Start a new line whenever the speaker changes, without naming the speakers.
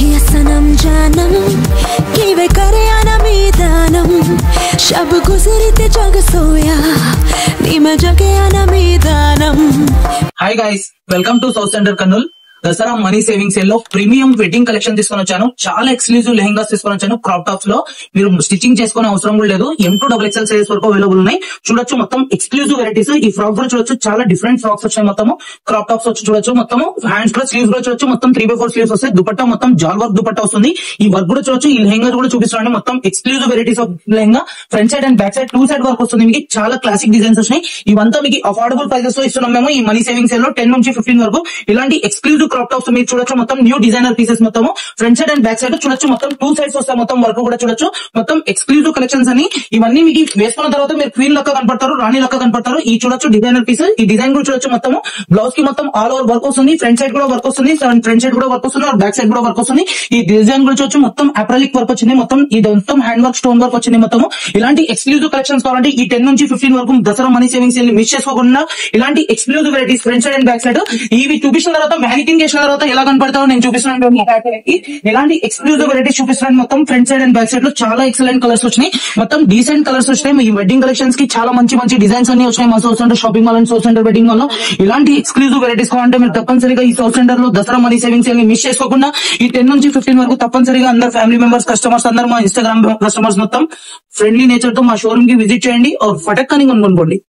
ये सनम जानम कि वे करे आना दानम शब गुजरते जग सोया नी मैं जगे आना दानम।
Hi guys, welcome to South Centre Kurnool. Dasara money saving sale లో ప్రీమియం వెడ్డింగ్ కలెక్షన్ తీసుకొని వచ్చాను. చాలా ఎక్స్క్లూజివ్ లెహంగాస్ తీసుకొని వచ్చాను. క్రాప్ టాప్స్ లో మీరు స్టిచ్చింగ్ చేసుకునే అవసరం కూడా లేదు. M2XXL సైజ్ వరకు అవైలబుల్ ఉన్నాయి. చూడొచ్చు మొత్తం ఎక్స్క్లూజివ్ వెరైటీస్. ఈ ఫ్రాక్ కూడా చూడొచ్చు, చాలా డిఫరెంట్ ఫ్రాక్స్ వచ్చాయి. మొత్తం క్రాప్ టాప్స్ వచ్చి చూడొచ్చు. మొత్తం హ్యాండ్స్ కూడా స్లీవ్స్ కూడా చూడొచ్చు. మొత్తం 3/4 స్లీవ్స్ వస్తాయి. దుపట్టా మొత్తం జాల్ వర్క్ దుపట్టా వస్తుంది. ఈ వర్క్ కూడా చూడొచ్చు. ఈ లెహంగా కూడా చూపిస్తున్నాను. మొత్తం exclusive varieties of lehenga. Front side and back side 2 side work వస్తుంది. మీకు చాలా క్లాసిక్ డిజైన్స్ వచ్చినాయి. ఇవంతా మీకు అఫోర్డబుల్ ప్రైసెస్ లో ఇస్తున్నాం మేము ఈ మనీ సేవింగ్ సేల్ లో 10 నుంచి 15 వరకు. ఇలాంటి ఎక్స్క్లూజివ్ క్రాప్ టాప్స్ మీరు చూడొచ్చు. మొత్తం న్యూ డిజైనర్ పీసెస్ మొత్తం front side and back side చూడొచ్చు. మొత్తం 2 సైడ్స్ వస్తాయి. మొత్తం వర్క్ కూడా చూడొచ్చు. మొత్తం ఎక్స్క్లూజివ్ కలెక్షన్స్ అని ఇవన్నీ మీకు వేసుకున్న తర్వాత మీరు క్వీన్ లెక్క కనపడతారు, రాణి లెక్క కనపడతారు. ఈ చూడొచ్చు డిజైనర్ పీస్. ఈ డిజైన్ కూడా చూడొచ్చు. మొత్తం బ్లౌజ్ కి మొత్తం ఆల్ ఓవర్ వర్క్ వస్తుంది. ఫ్రంట్ సైడ్ కూడా వర్క్ వస్తుంది, ఫ్రంట్ సైడ్ కూడా వర్క్ వస్తుంది, బ్యాక్ సైడ్ కూడా వర్క్ వస్తుంది. ఈ డిజైన్ కూడా చూడొచ్చు. మొత్తం అప్రాలిక్ వర్క్ వచ్చింది. మొత్తం ఇది మొత్తం హ్యాండ్ వర్క్, స్టోన్ వర్క్ వచ్చింది. మొత్తం ఇలాంటి ఎక్స్క్లూజివ్ కలెక్షన్స్ కావాలంటే ఈ 10 నుంచి 15 వరకు దసరా మనీ సేవింగ్స్ మిస్ చేసుకోకుండా ఇలాంటి exclusive varieties front side and back side ఇవి చూపించిన తర్వాత మ్యానికింగ్ చేసిన తర్వాత ఎలా కనపడతావో నేను చూపిస్తున్నాను. ఇలాంటి ఎక్స్క్లూజివ్ వెరైటీస్ చూపిస్తున్నాను. మొత్తం front side and back side లో చాలా ఎక్సలెంట్ కలర్స్ వచ్చినాయి. మొత్తం డీసెంట్ కలర్స్ వచ్చినాయి. ఈ వెడ్డింగ్ కలెక్షన్స్ కి చాలా మంచి మంచి డిజైన్స్ అన్ని వచ్చినాయి. మా south centre shopping mall and south centre wedding mall లో ఇలాంటి ఎక్స్క్లూజివ్ వెరైటీస్ కావాలంటే మీరు తప్పనిసరిగా ఈ సౌత్ సెంటర్ లో దసరా మనీ సేవింగ్స్ మిస్ చేసుకోకుండా ఈ 10 నుంచి 15 వరకు తప్పనిసరిగా అందరు ఫ్యామిలీ మెంబర్స్, కస్టమర్స్ అందరూ మా ఇన్స్టాగ్రామ్ కస్టమర్స్ మొత్తం ఫ్రెండ్లీ నేచర్ తో మా షోరూమ్ కి విజిట్ చేయండి. ఫటక్ అని కొనుక్కోండి.